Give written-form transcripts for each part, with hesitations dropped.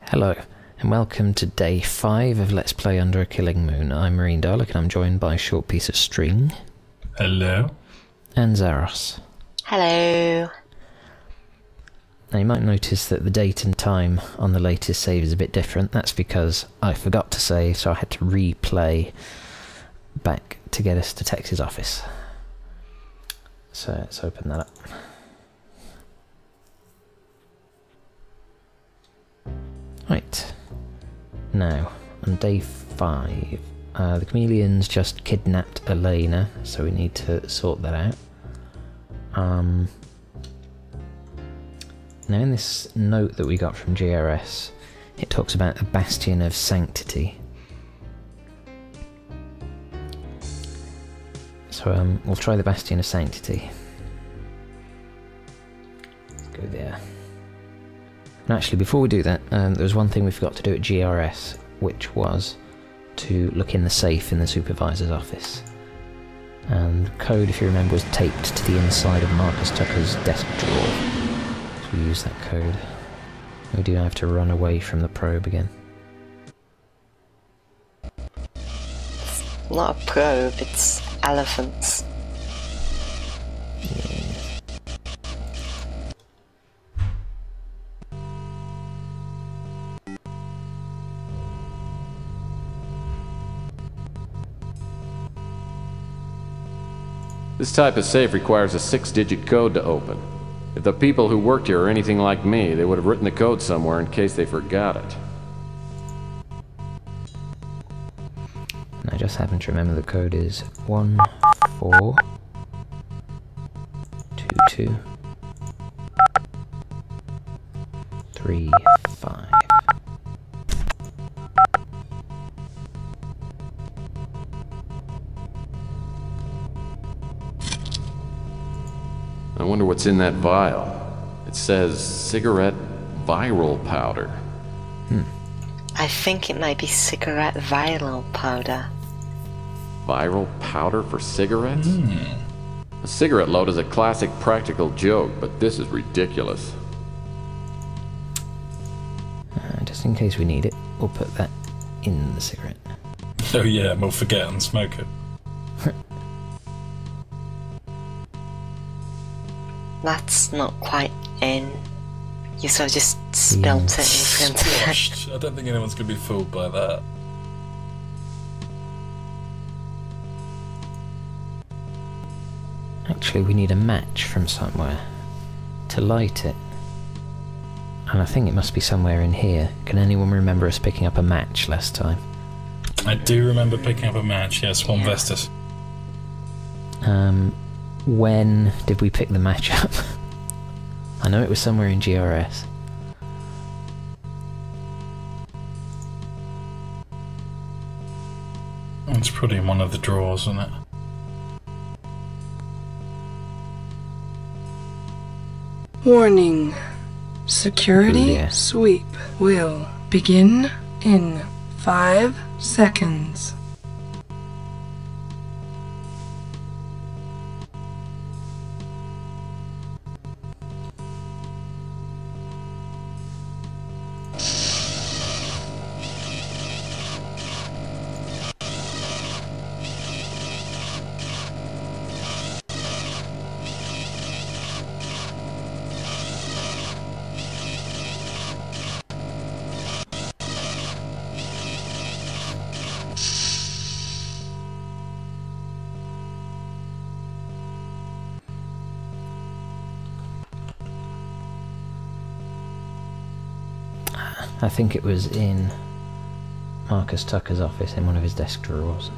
Hello, and welcome to day 5 of Let's Play Under a Killing Moon. I'm Marinedalek, and I'm joined by ShortPieceOf. Hello. And Zaros. Hello. Now you might notice that the date and time on the latest save is a bit different. That's because I forgot to save, so I had to replay back to get us to Tex's office. So let's open that up. Right, now, on day 5, the chameleons just kidnapped Elena, so we need to sort that out. Now in this note that we got from GRS, it talks about a bastion of sanctity. So we'll try the bastion of sanctity. Let's go there. And actually, before we do that, there was one thing we forgot to do at GRS, which was to look in the safe in the supervisor's office. And the code, if you remember, was taped to the inside of Marcus Tucker's desk drawer. So we use that code. We do have to run away from the probe again. It's not a probe, it's elephants. Yeah. This type of safe requires a 6-digit code to open. If the people who worked here are anything like me, they would have written the code somewhere in case they forgot it. And I just happen to remember the code is 142235. I wonder what's in that vial. It says cigarette viral powder. I think it might be cigarette viral powder. Viral powder for cigarettes? A cigarette load is a classic practical joke, but this is ridiculous. Just in case we need it, we'll put that in the cigarette. Oh yeah, we'll forget and smoke it. That's not quite in. You sort of just spilt it in front of it. Squashed. I don't think anyone's going to be fooled by that. Actually, we need a match from somewhere to light it. And I think it must be somewhere in here. Can anyone remember us picking up a match last time? I do remember picking up a match, yes, Swan Vestus. When did we pick the match up? I know it was somewhere in GRS. It's probably in one of the drawers, isn't it? Warning. Security Yeah. sweep will begin in 5 seconds. I think it was in Marcus Tucker's office in one of his desk drawers.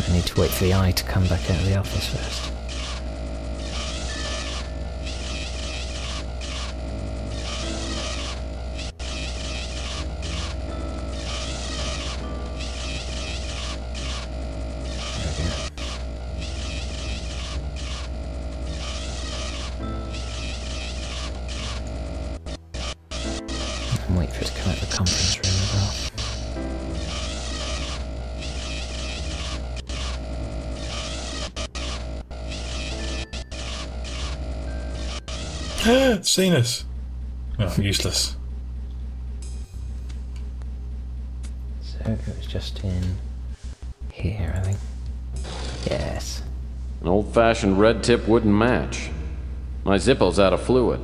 I need to wait for the eye to come back out of the office first. Seen us. Oh, useless. So it was just in here, I think. Yes. An old-fashioned red tip wouldn't match. My Zippo's out of fluid.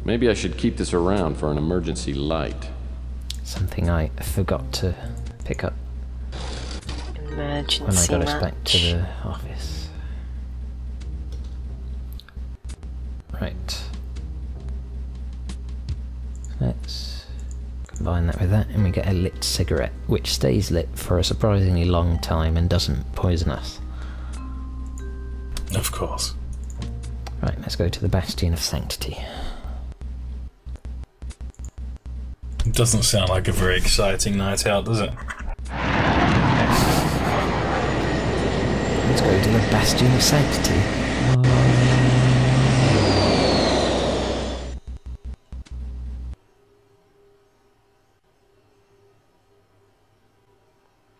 Maybe I should keep this around for an emergency light. Something I forgot to pick up Emergency when I got us match. back to the office. Right. Let's combine that with that and we get a lit cigarette, which stays lit for a surprisingly long time and doesn't poison us. Of course. Right, let's go to the Bastion of Sanctity. It doesn't sound like a very exciting night out, does it? Let's go to the Bastion of Sanctity.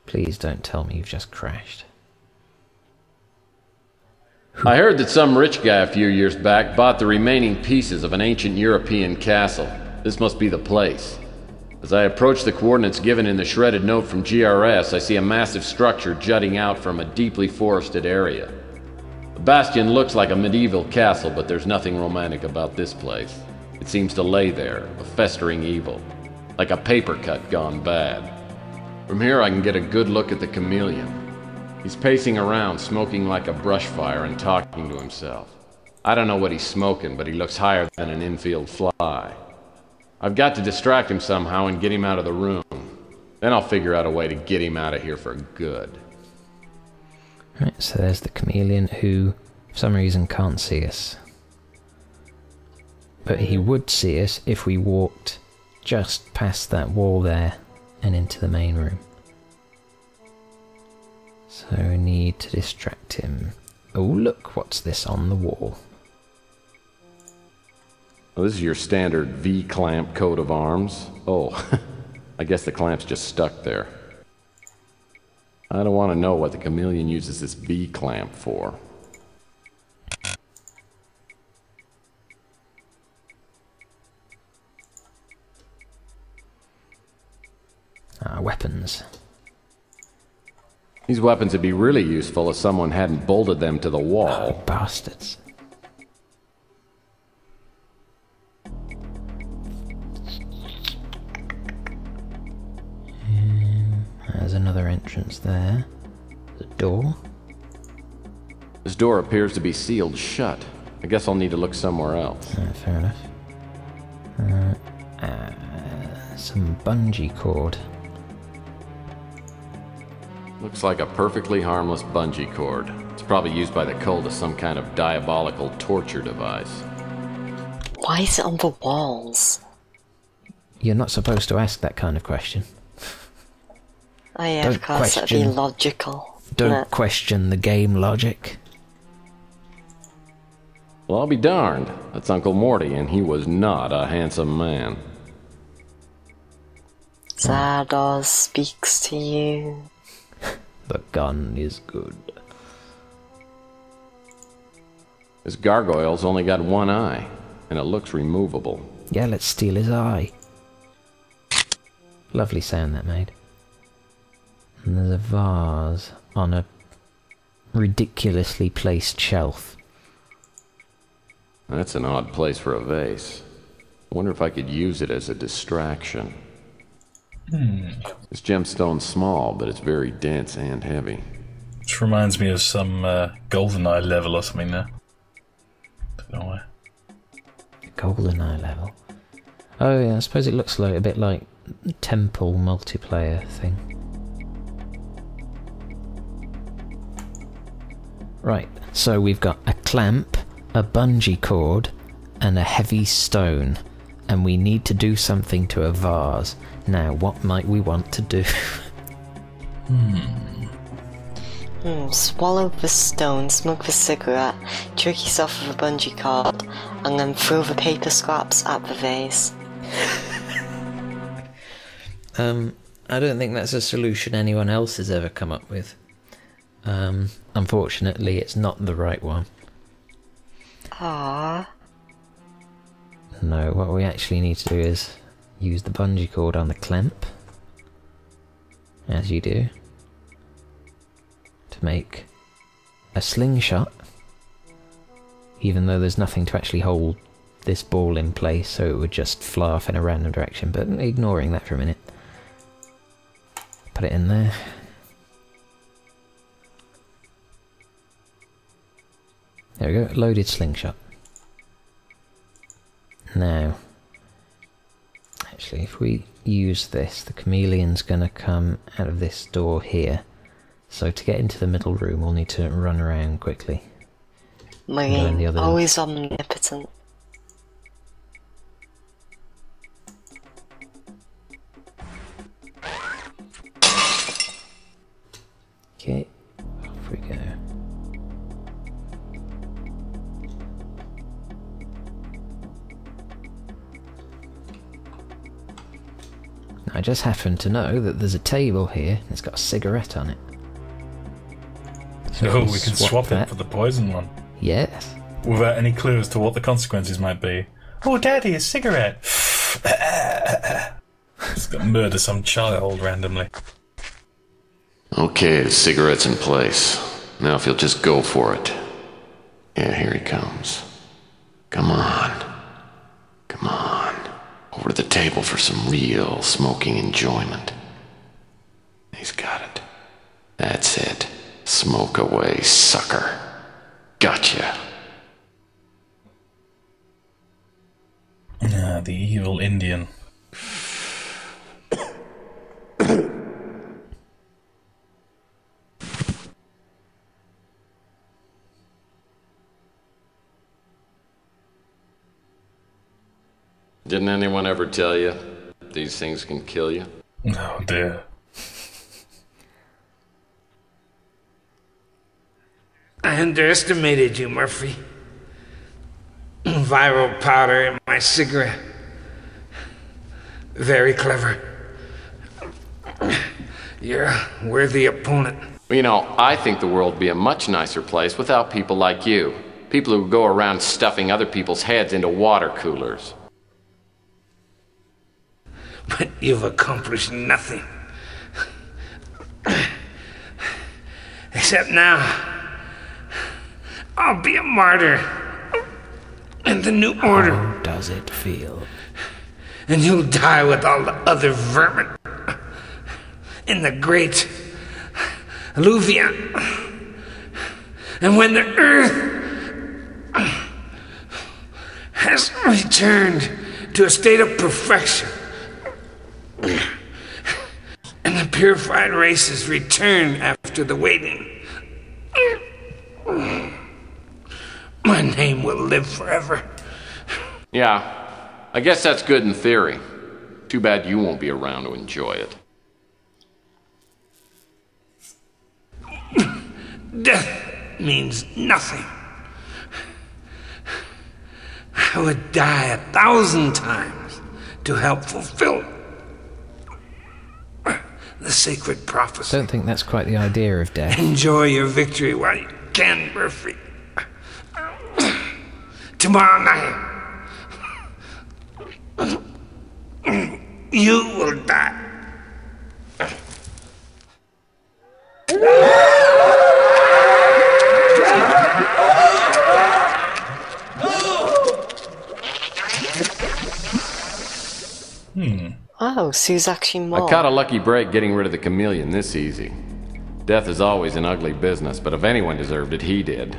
Please don't tell me you've just crashed. I heard that some rich guy a few years back bought the remaining pieces of an ancient European castle. This must be the place. As I approach the coordinates given in the shredded note from GRS, I see a massive structure jutting out from a deeply forested area. The bastion looks like a medieval castle, but there's nothing romantic about this place. It seems to lay there, a festering evil, like a paper cut gone bad. From here I can get a good look at the chameleon. He's pacing around, smoking like a brush fire and talking to himself. I don't know what he's smoking, but he looks higher than an infield fly. I've got to distract him somehow and get him out of the room. Then I'll figure out a way to get him out of here for good. Right, so there's the chameleon who, for some reason, can't see us. But he would see us if we walked just past that wall there and into the main room. So we need to distract him. Oh look, what's this on the wall? Well, this is your standard V-clamp coat of arms. Oh, I guess the clamp's just stuck there. I don't want to know what the chameleon uses this V-clamp for. Weapons. These weapons would be really useful if someone hadn't bolted them to the wall. Oh, bastards. There's another entrance there. The door. This door appears to be sealed shut. I guess I'll need to look somewhere else. Fair enough. Some bungee cord. Looks like a perfectly harmless bungee cord. It's probably used by the cult as some kind of diabolical torture device. Why is it on the walls? You're not supposed to ask that kind of question. Oh yeah, Don't of course, that'd be question- logical. Don't No. question the game logic. Well, I'll be darned. That's Uncle Morty, and he was not a handsome man. Zaros speaks to you. The gun is good. This gargoyle's only got one eye, and it looks removable. Yeah, let's steal his eye. Lovely sound that made. And there's a vase on a ridiculously placed shelf. That's an odd place for a vase. I wonder if I could use it as a distraction. This gemstone's small, but it's very dense and heavy. Which reminds me of some GoldenEye level or something there. Don't know why. GoldenEye level. Oh yeah, I suppose it looks like a bit like Temple multiplayer thing. Right, so we've got a clamp, a bungee cord, and a heavy stone. And we need to do something to a vase. Now, what might we want to do? Swallow the stone, smoke the cigarette, trick yourself with a bungee cord, and then throw the paper scraps at the vase. I don't think that's a solution anyone else has ever come up with. Unfortunately, it's not the right one. Ah, No, what we actually need to do is use the bungee cord on the clamp, as you do, to make a slingshot, even though there's nothing to actually hold this ball in place, so it would just fly off in a random direction, but ignoring that for a minute. Put it in there. There we go, loaded slingshot. Now, actually, if we use this, the chameleon's gonna come out of this door here. So to get into the middle room, we'll need to run around quickly. Marine, always omnipotent. Okay, off we go. I just happen to know that there's a table here that's got a cigarette on it. So we can swap it for the poison one. Yes. Without any clue as to what the consequences might be. Oh, Daddy, a cigarette! It's got to murder some child randomly. Okay, the cigarette's in place. Now if you'll just go for it. Yeah, here he comes. Come on. Come on. Over to the table for some real smoking enjoyment. He's got it. That's it. Smoke away, sucker. Gotcha. Ah, the evil Indian. Didn't anyone ever tell you these things can kill you? Oh dear. I underestimated you, Murphy. Viral powder in my cigarette. Very clever. You're a worthy opponent. Well, you know, I think the world would be a much nicer place without people like you. People who go around stuffing other people's heads into water coolers. But you've accomplished nothing. Except now, I'll be a martyr in the new order. How does it feel? And you'll die with all the other vermin in the great alluvion. And when the earth has returned to a state of perfection, and the purified races return after the waiting, my name will live forever. Yeah, I guess that's good in theory. Too bad you won't be around to enjoy it. Death means nothing. I would die 1,000 times to help fulfill the sacred prophecy. Don't think that's quite the idea of death. Enjoy your victory while you can, Murphy. Tomorrow night, you will die. Wow, Sue's actually more. I caught a lucky break getting rid of the chameleon this easy. Death is always an ugly business, but if anyone deserved it, he did.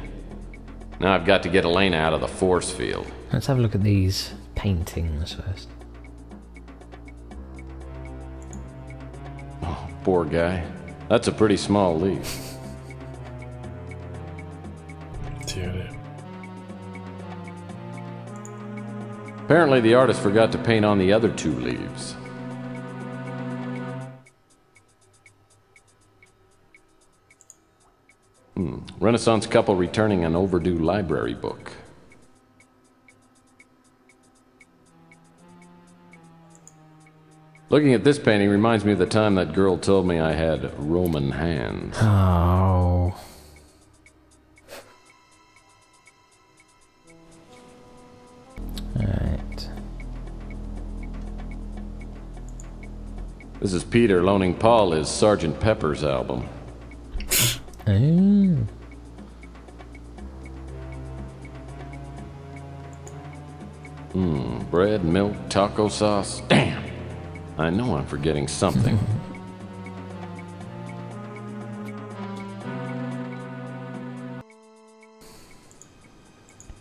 Now I've got to get Elena out of the force field. Let's have a look at these paintings first. Oh, poor guy. That's a pretty small leaf. Dear. Apparently the artist forgot to paint on the other two leaves. Renaissance couple returning an overdue library book. Looking at this painting reminds me of the time that girl told me I had Roman hands. Oh. Alright. This is Peter loaning Paul his Sgt. Pepper's album. Oh. Bread, milk, taco sauce. Damn! I know I'm forgetting something.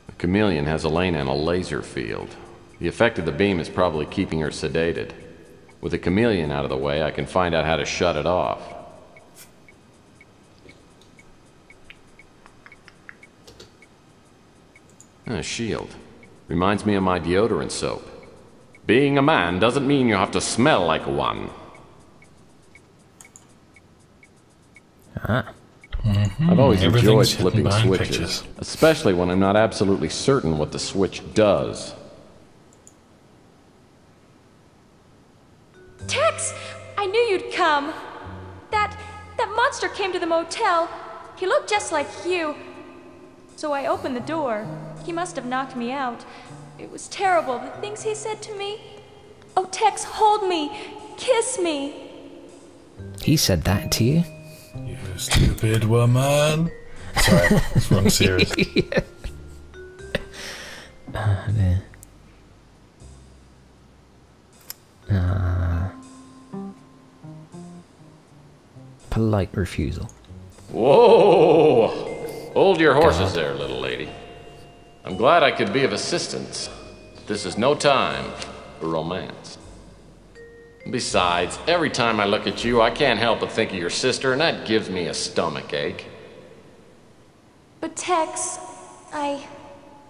The chameleon has Elena in a laser field. The effect of the beam is probably keeping her sedated. With the chameleon out of the way, I can find out how to shut it off. A shield. Reminds me of my deodorant soap. Being a man doesn't mean you have to smell like one. Ah. I've always enjoyed Everything's hidden flipping behind switches, pictures. especially when I'm not absolutely certain what the switch does. Tex! I knew you'd come. That monster came to the motel. He looked just like you. So I opened the door. He must have knocked me out. It was terrible, the things he said to me. Oh, Tex, hold me. Kiss me. He said that to you? You stupid woman. Sorry, it's wrong series. Oh, dear. Polite refusal. Whoa! Hold your horses there, little lady. I'm glad I could be of assistance. This is no time for romance. Besides, every time I look at you, I can't help but think of your sister, and that gives me a stomach ache. But Tex, I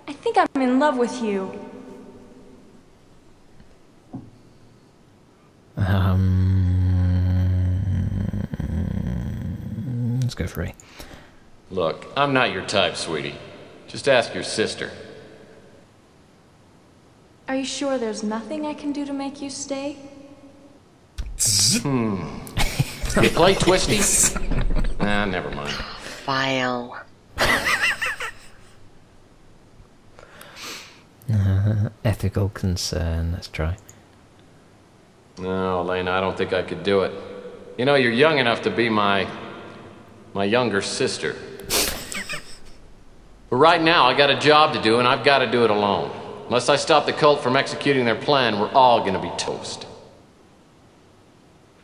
think I'm in love with you. Let's go for A. Look, I'm not your type, sweetie. Just ask your sister. Are you sure there's nothing I can do to make you stay? You play twisty? Nah, never mind. Vile. Ethical concern, let's try. No, Elena, I don't think I could do it. You know, you're young enough to be my younger sister. But right now, I got a job to do, and I've got to do it alone. Unless I stop the cult from executing their plan, we're all gonna be toast.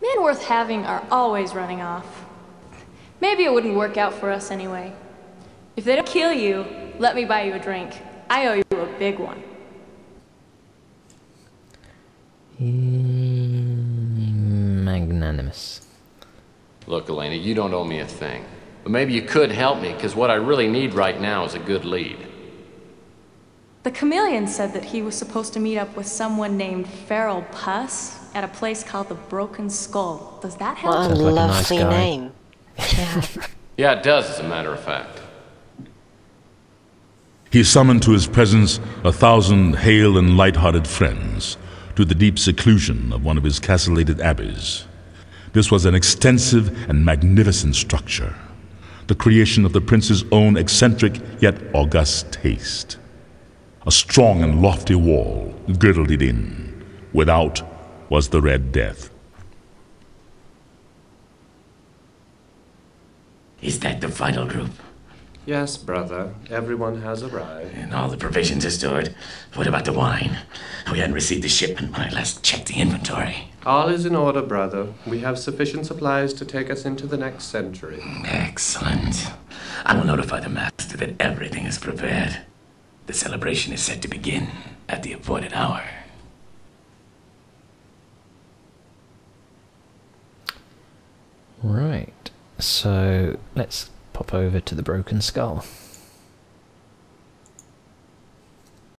Men worth having are always running off. Maybe it wouldn't work out for us anyway. If they don't kill you, let me buy you a drink. I owe you a big one. Magnanimous. Look, Elena, you don't owe me a thing. But maybe you could help me, because what I really need right now is a good lead. The chameleon said that he was supposed to meet up with someone named Feral Puss at a place called the Broken Skull. Does that help? What a Sounds like a nice lovely guy. name. Yeah. Yeah, it does, as a matter of fact. He summoned to his presence 1,000 hale and light-hearted friends to the deep seclusion of one of his castellated abbeys. This was an extensive and magnificent structure, the creation of the prince's own eccentric yet august taste. A strong and lofty wall girdled it in. Without was the Red Death. Is that the final group? Yes, brother. Everyone has arrived. And all the provisions are stored. What about the wine? We hadn't received the shipment when I last checked the inventory. All is in order, brother. We have sufficient supplies to take us into the next century. Excellent. I will notify the master that everything is prepared. The celebration is set to begin at the appointed hour. Right, so let's pop over to the Broken Skull.